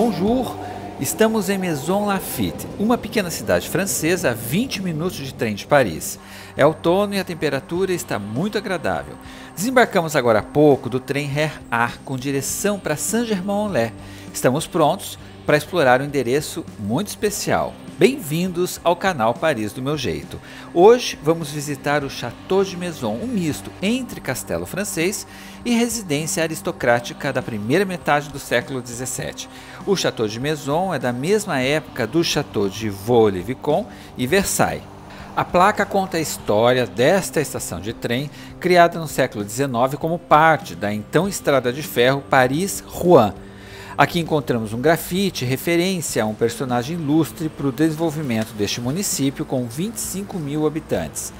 Bonjour! Estamos em Maison Lafitte, uma pequena cidade francesa a 20 minutos de trem de Paris. É outono e a temperatura está muito agradável. Desembarcamos agora há pouco do trem RER A com direção para Saint-Germain-en-Laye. Estamos prontos para explorar um endereço muito especial. Bem-vindos ao canal Paris do Meu Jeito. Hoje vamos visitar o Château de Maison, um misto entre castelo francês e residência aristocrática da primeira metade do século XVII. O Château de Maison é da mesma época do Château de Vaux-le-Vicomte e Versailles. A placa conta a história desta estação de trem, criada no século XIX como parte da então Estrada de Ferro Paris-Rouen. Aqui encontramos um grafite, referência a um personagem ilustre para o desenvolvimento deste município com 25 mil habitantes.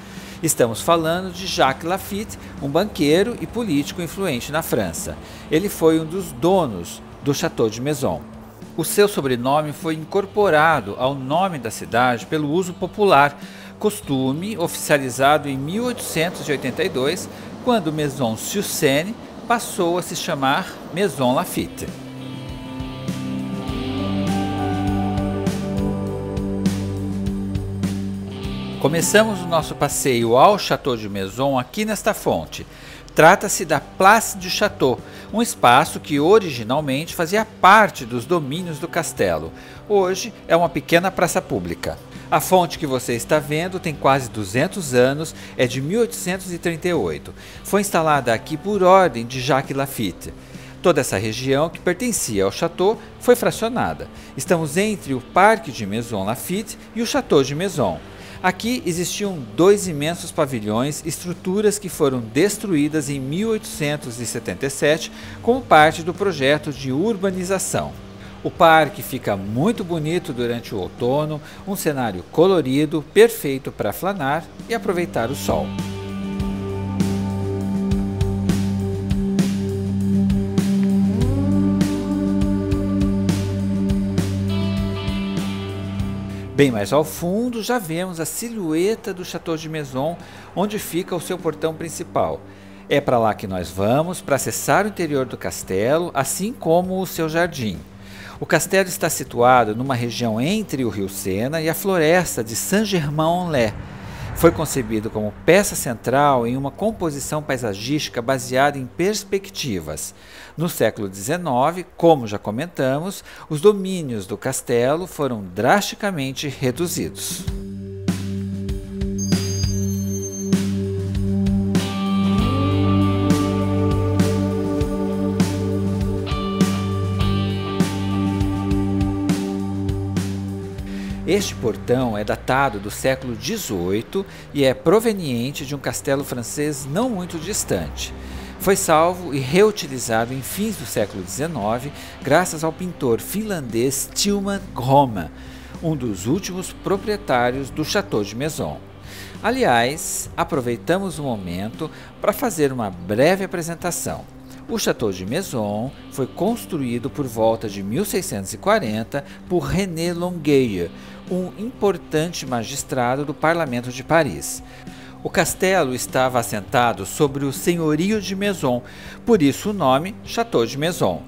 Estamos falando de Jacques Lafitte, um banqueiro e político influente na França. Ele foi um dos donos do Château de Maison. O seu sobrenome foi incorporado ao nome da cidade pelo uso popular, costume oficializado em 1882, quando Maison sur Seine passou a se chamar Maison Lafitte. Começamos o nosso passeio ao Château de Maison aqui nesta fonte. Trata-se da Place du Château, um espaço que originalmente fazia parte dos domínios do castelo. Hoje é uma pequena praça pública. A fonte que você está vendo tem quase 200 anos, é de 1838. Foi instalada aqui por ordem de Jacques Lafitte. Toda essa região que pertencia ao Château foi fracionada. Estamos entre o Parque de Maison Lafitte e o Château de Maison. Aqui existiam dois imensos pavilhões, estruturas que foram destruídas em 1877 como parte do projeto de urbanização. O parque fica muito bonito durante o outono, um cenário colorido, perfeito para flanar e aproveitar o sol. Bem mais ao fundo já vemos a silhueta do Château de Maison, onde fica o seu portão principal. É para lá que nós vamos para acessar o interior do castelo, assim como o seu jardim. O castelo está situado numa região entre o rio Sena e a floresta de Saint-Germain-en-Laye. Foi concebido como peça central em uma composição paisagística baseada em perspectivas. No século XIX, como já comentamos, os domínios do castelo foram drasticamente reduzidos. Este portão é datado do século XVIII e é proveniente de um castelo francês não muito distante. Foi salvo e reutilizado em fins do século XIX graças ao pintor finlandês Tilman Grohman, um dos últimos proprietários do Château de Maison. Aliás, aproveitamos o momento para fazer uma breve apresentação. O Château de Maison foi construído por volta de 1640 por René Longueuil, um importante magistrado do Parlamento de Paris. O castelo estava assentado sobre o senhorio de Maison, por isso o nome Château de Maison.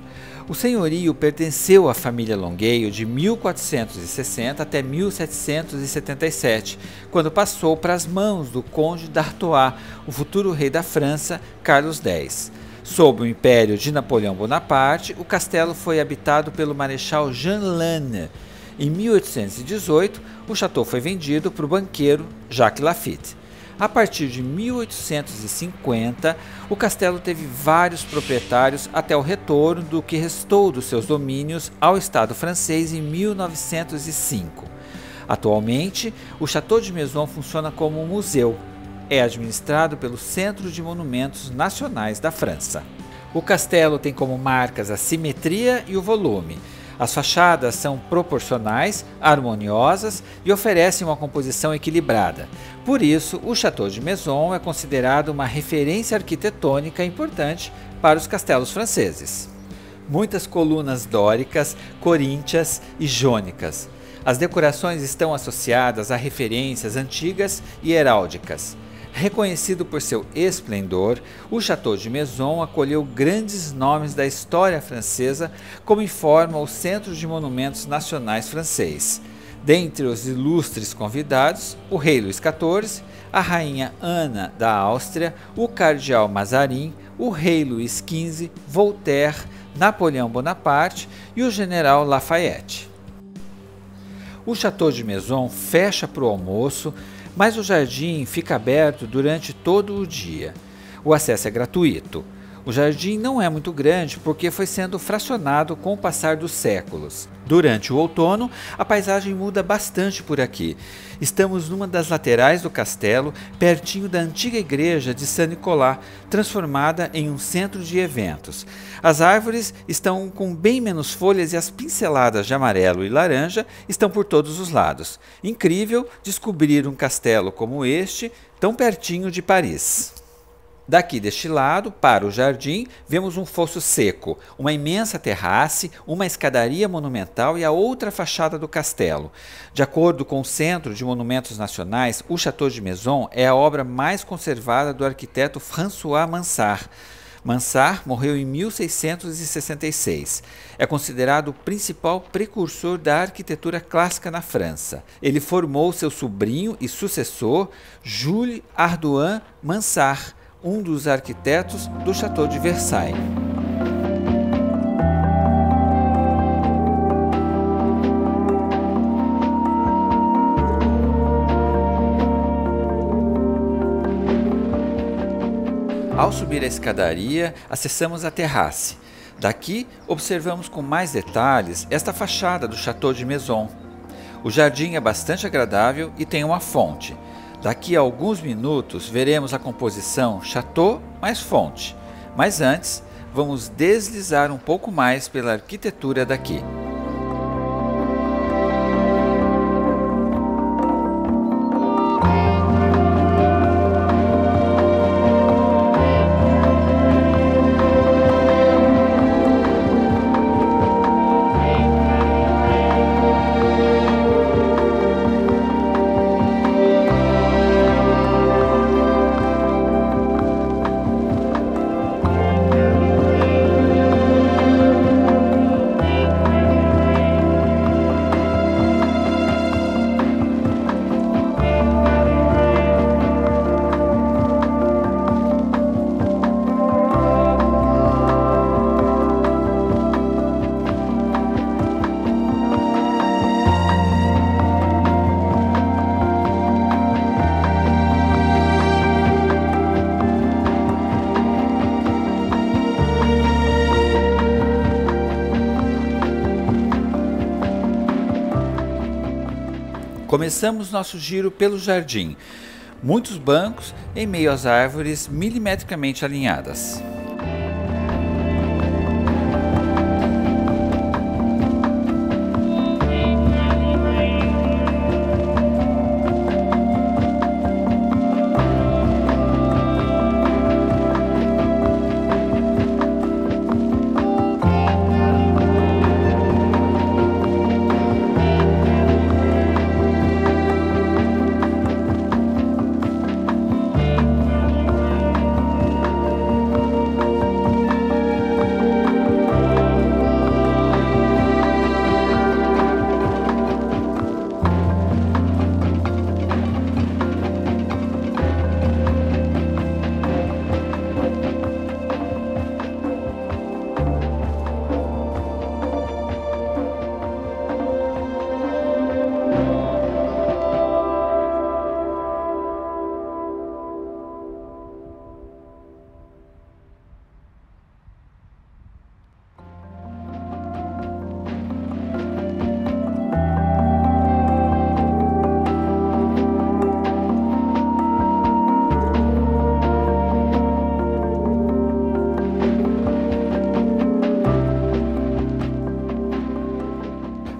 O senhorio pertenceu à família Longueuil de 1460 até 1777, quando passou para as mãos do conde d'Artois, o futuro rei da França, Carlos X. Sob o império de Napoleão Bonaparte, o castelo foi habitado pelo marechal Jean Lannes. Em 1818, o château foi vendido para o banqueiro Jacques Lafitte. A partir de 1850, o castelo teve vários proprietários até o retorno do que restou dos seus domínios ao Estado francês em 1905. Atualmente, o Château de Maison funciona como um museu. É administrado pelo Centro de Monumentos Nacionais da França. O castelo tem como marcas a simetria e o volume. As fachadas são proporcionais, harmoniosas e oferecem uma composição equilibrada. Por isso, o Château de Maison é considerado uma referência arquitetônica importante para os castelos franceses. Muitas colunas dóricas, coríntias e jônicas. As decorações estão associadas a referências antigas e heráldicas. Reconhecido por seu esplendor, o Château de Maison acolheu grandes nomes da história francesa, como informa o Centro de Monumentos Nacionais francês. Dentre os ilustres convidados, o rei Luís XIV, a rainha Ana da Áustria, o cardeal Mazarin, o rei Luís XV, Voltaire, Napoleão Bonaparte e o general Lafayette. O Château de Maison fecha para o almoço, mas o jardim fica aberto durante todo o dia. O acesso é gratuito. O jardim não é muito grande porque foi sendo fracionado com o passar dos séculos. Durante o outono, a paisagem muda bastante por aqui. Estamos numa das laterais do castelo, pertinho da antiga igreja de Saint-Nicolas, transformada em um centro de eventos. As árvores estão com bem menos folhas e as pinceladas de amarelo e laranja estão por todos os lados. Incrível descobrir um castelo como este, tão pertinho de Paris. Daqui deste lado, para o jardim, vemos um fosso seco, uma imensa terrace, uma escadaria monumental e a outra fachada do castelo. De acordo com o Centro de Monumentos Nacionais, o Château de Maison é a obra mais conservada do arquiteto François Mansart. Mansart morreu em 1666. É considerado o principal precursor da arquitetura clássica na França. Ele formou seu sobrinho e sucessor, Jules Hardouin Mansart, um dos arquitetos do Château de Versailles. Ao subir a escadaria, acessamos a terrace. Daqui, observamos com mais detalhes esta fachada do Château de Maison. O jardim é bastante agradável e tem uma fonte. Daqui a alguns minutos veremos a composição Château mais fonte, mas antes vamos deslizar um pouco mais pela arquitetura daqui. Começamos nosso giro pelo jardim. Muitos bancos em meio às árvores milimetricamente alinhadas.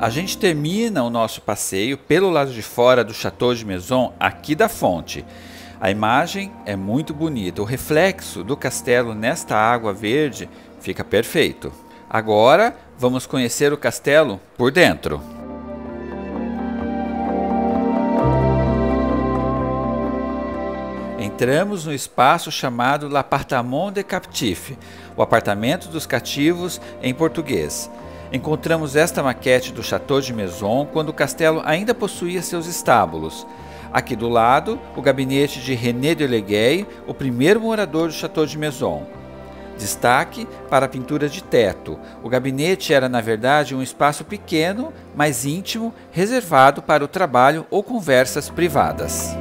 A gente termina o nosso passeio pelo lado de fora do Château de Maison, aqui da fonte. A imagem é muito bonita, o reflexo do castelo nesta água verde fica perfeito. Agora vamos conhecer o castelo por dentro. entramos no espaço chamado L'Appartement des Captifs, o apartamento dos cativos em português. Encontramos esta maquete do Château de Maison quando o castelo ainda possuía seus estábulos. Aqui do lado, o gabinete de René de Leguay, o primeiro morador do Château de Maison. Destaque para a pintura de teto. O gabinete era, na verdade, um espaço pequeno, mas íntimo, reservado para o trabalho ou conversas privadas.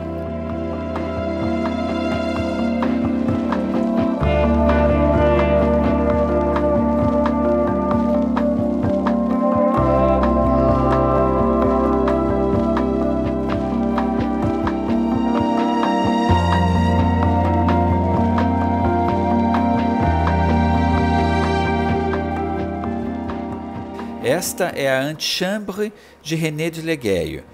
Esta é a Antichambre de René de Leguay.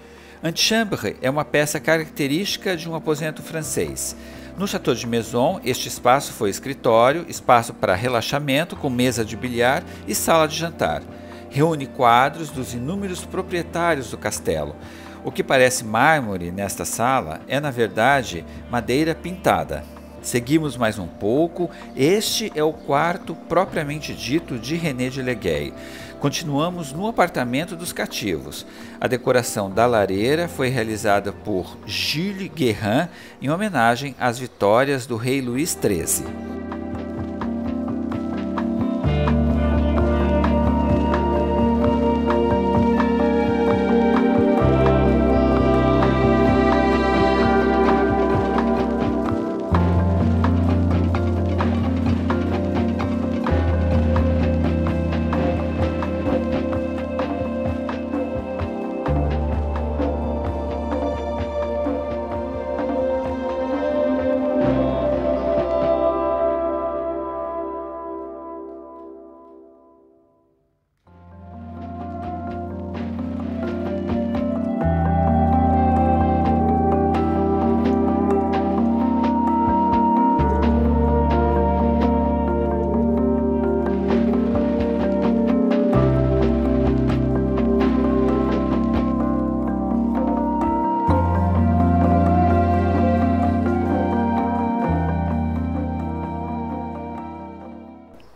Antichambre é uma peça característica de um aposento francês. No Château de Maison, este espaço foi escritório, espaço para relaxamento com mesa de bilhar e sala de jantar. Reúne quadros dos inúmeros proprietários do castelo. O que parece mármore nesta sala é, na verdade, madeira pintada. Seguimos mais um pouco, este é o quarto propriamente dito de René de Leguay. Continuamos no apartamento dos cativos. A decoração da lareira foi realizada por Jules Guérin em homenagem às vitórias do rei Luís XIII.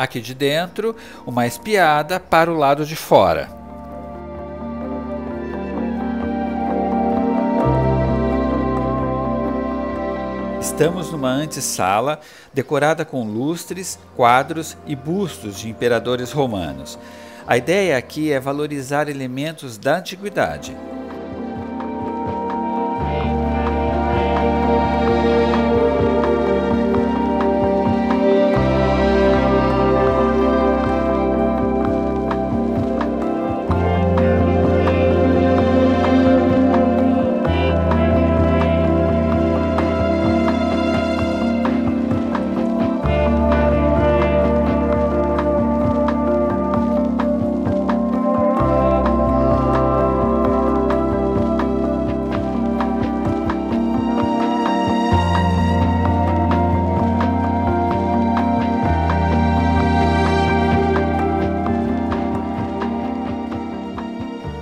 Aqui de dentro, uma espiada para o lado de fora. Estamos numa antessala decorada com lustres, quadros e bustos de imperadores romanos. A ideia aqui é valorizar elementos da antiguidade.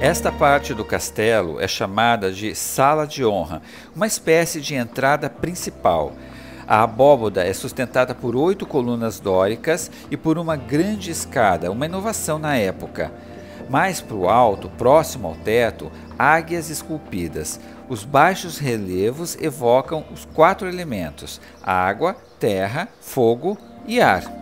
Esta parte do castelo é chamada de Sala de Honra, uma espécie de entrada principal. A abóboda é sustentada por 8 colunas dóricas e por uma grande escada, uma inovação na época. Mais para o alto, próximo ao teto, águias esculpidas. Os baixos relevos evocam os 4 elementos: água, terra, fogo e ar.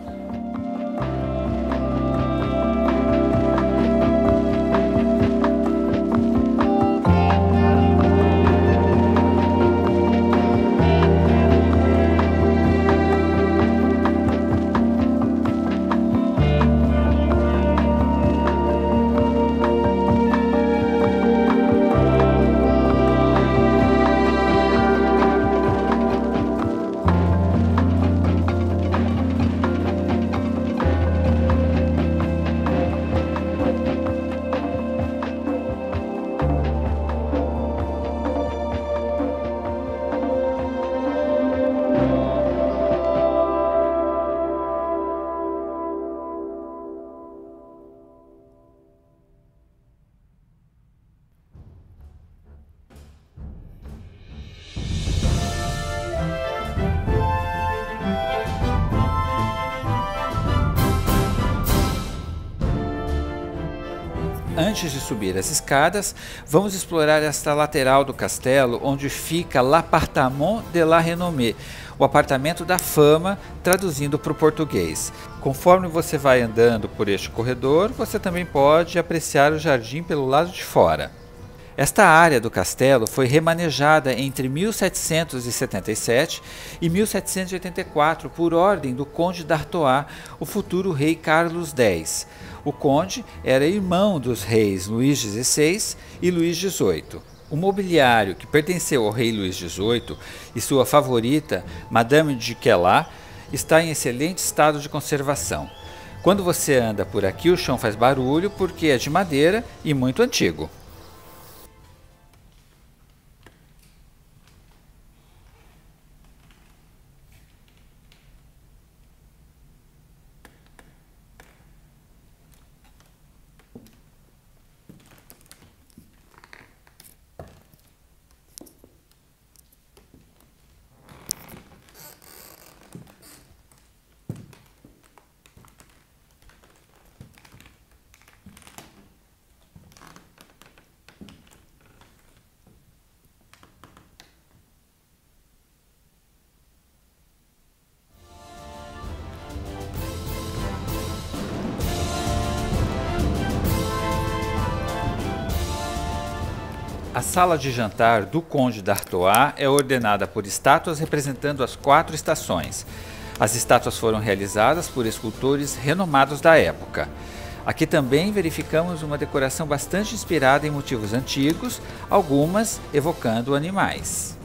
antes de subir as escadas, vamos explorar esta lateral do castelo, onde fica l'appartement de la renommée, o apartamento da fama, traduzindo para o português. Conforme você vai andando por este corredor, você também pode apreciar o jardim pelo lado de fora. Esta área do castelo foi remanejada entre 1777 e 1784 por ordem do conde d'Artois, o futuro rei Carlos X. O conde era irmão dos reis Luís XVI e Luís XVIII. O mobiliário que pertenceu ao rei Luís XVIII e sua favorita, Madame de Quelat, está em excelente estado de conservação. Quando você anda por aqui, o chão faz barulho porque é de madeira e muito antigo. A sala de jantar do Conde d'Artois é ordenada por estátuas representando as 4 estações. As estátuas foram realizadas por escultores renomados da época. Aqui também verificamos uma decoração bastante inspirada em motivos antigos, algumas evocando animais.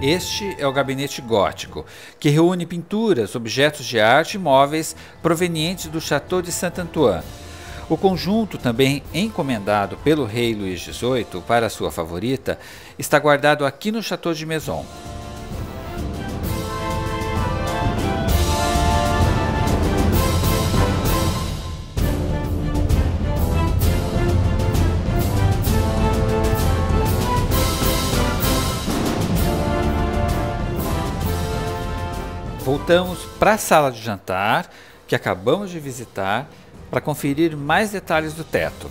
Este é o gabinete gótico, que reúne pinturas, objetos de arte e móveis provenientes do Château de Saint-Antoine. O conjunto, também encomendado pelo rei Luís XVIII para sua favorita, está guardado aqui no Château de Maison. Voltamos para a sala de jantar, que acabamos de visitar, para conferir mais detalhes do teto.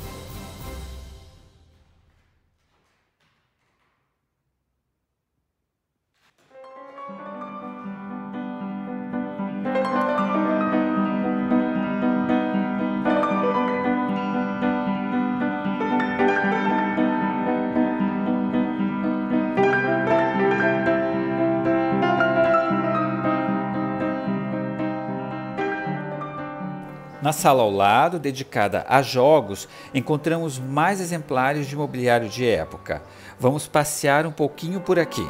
Na sala ao lado, dedicada a jogos, encontramos mais exemplares de mobiliário de época. Vamos passear um pouquinho por aqui.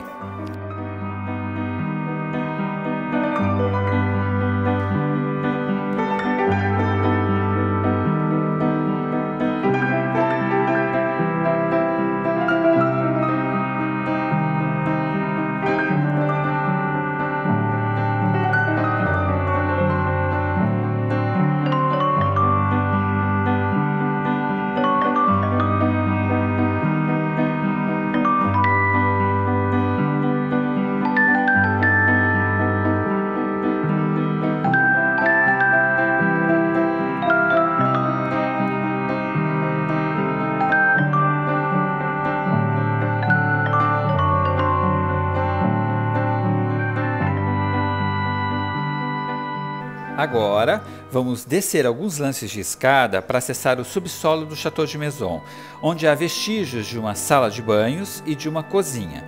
Agora, vamos descer alguns lances de escada para acessar o subsolo do Château de Maison, onde há vestígios de uma sala de banhos e de uma cozinha.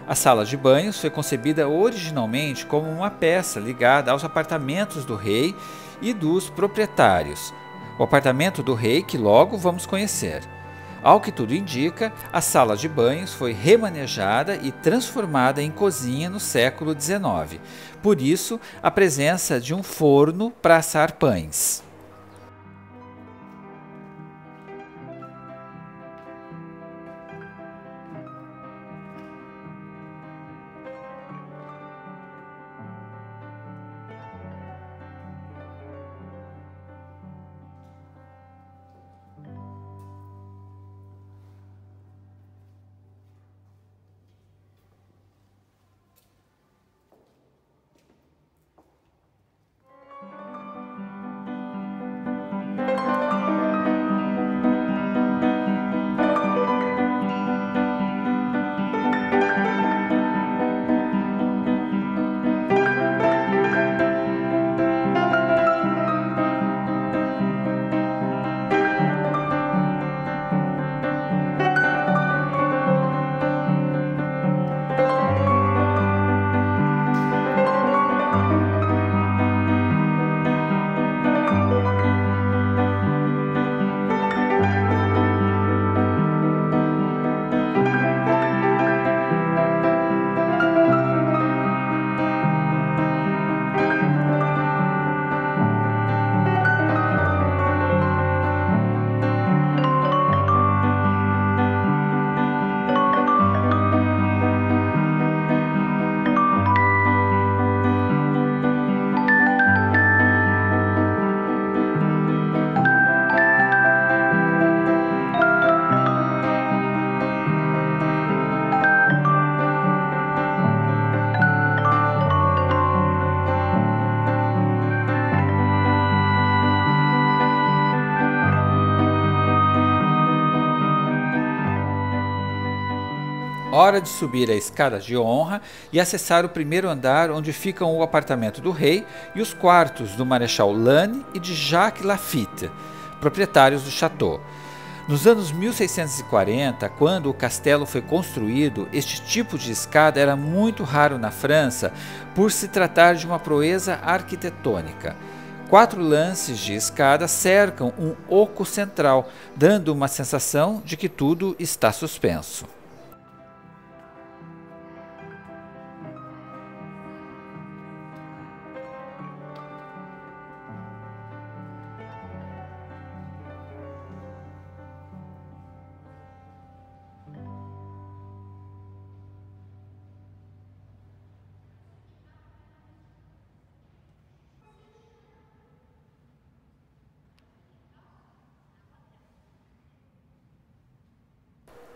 A sala de banhos foi concebida originalmente como uma peça ligada aos apartamentos do rei e dos proprietários. O apartamento do rei que logo vamos conhecer. Ao que tudo indica, a sala de banhos foi remanejada e transformada em cozinha no século XIX. Por isso, a presença de um forno para assar pães. Hora de subir a escada de honra e acessar o primeiro andar, onde ficam o apartamento do rei e os quartos do Marechal Lannes e de Jacques Lafitte, proprietários do château. Nos anos 1640, quando o castelo foi construído, este tipo de escada era muito raro na França por se tratar de uma proeza arquitetônica. 4 lances de escada cercam um oco central, dando uma sensação de que tudo está suspenso.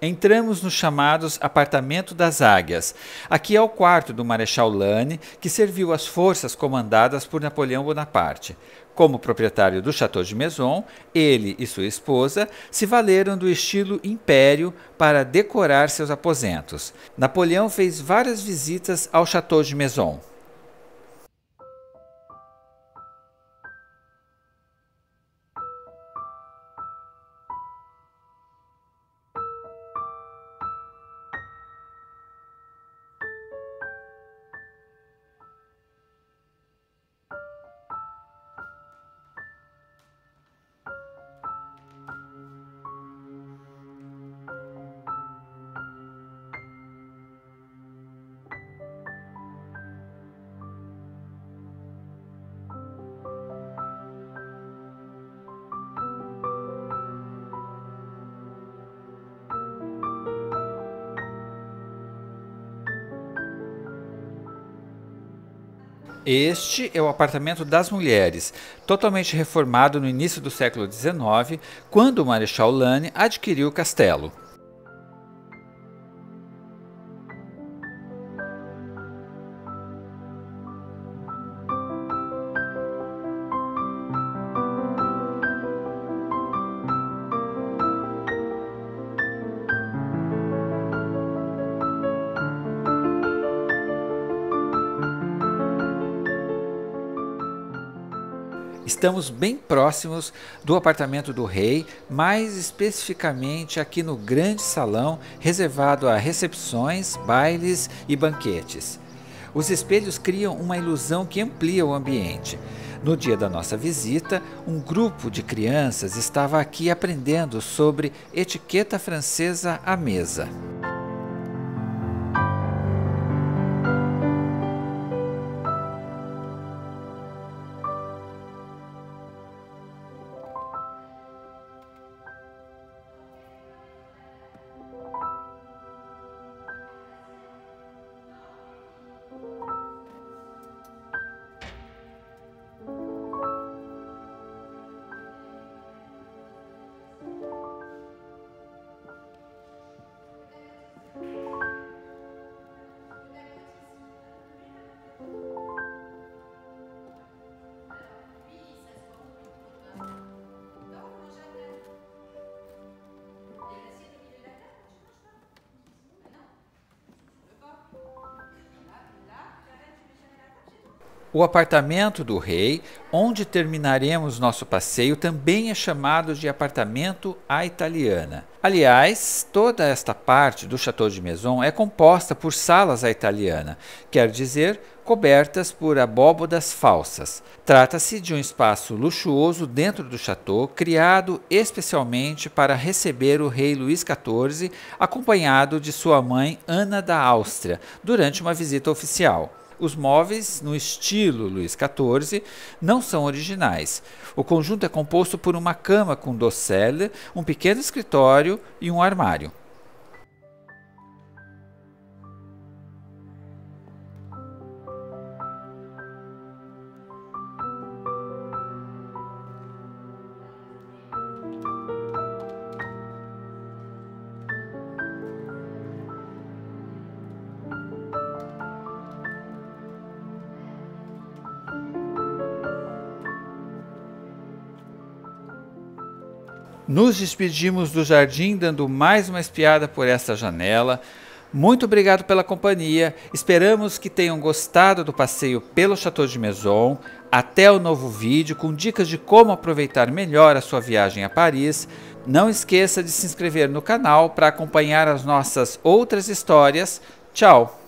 Entramos nos chamados Apartamento das Águias. Aqui é o quarto do Marechal Lannes, que serviu às forças comandadas por Napoleão Bonaparte. Como proprietário do Château de Maison, ele e sua esposa se valeram do estilo império para decorar seus aposentos. Napoleão fez várias visitas ao Château de Maison. Este é o apartamento das mulheres, totalmente reformado no início do século XIX, quando o Marechal Lannes adquiriu o castelo. Estamos bem próximos do apartamento do rei, mais especificamente aqui no grande salão reservado a recepções, bailes e banquetes. Os espelhos criam uma ilusão que amplia o ambiente. No dia da nossa visita, um grupo de crianças estava aqui aprendendo sobre etiqueta francesa à mesa. O apartamento do rei, onde terminaremos nosso passeio, também é chamado de apartamento à italiana. Aliás, toda esta parte do Château de Maison é composta por salas à italiana, quer dizer, cobertas por abóbadas falsas. Trata-se de um espaço luxuoso dentro do château, criado especialmente para receber o rei Luís XIV, acompanhado de sua mãe Ana da Áustria, durante uma visita oficial. Os móveis, no estilo Luís XIV, não são originais. O conjunto é composto por uma cama com dossel, um pequeno escritório e um armário. Nos despedimos do jardim dando mais uma espiada por esta janela. Muito obrigado pela companhia, esperamos que tenham gostado do passeio pelo Château de Maison. Até o novo vídeo com dicas de como aproveitar melhor a sua viagem a Paris. Não esqueça de se inscrever no canal para acompanhar as nossas outras histórias. Tchau!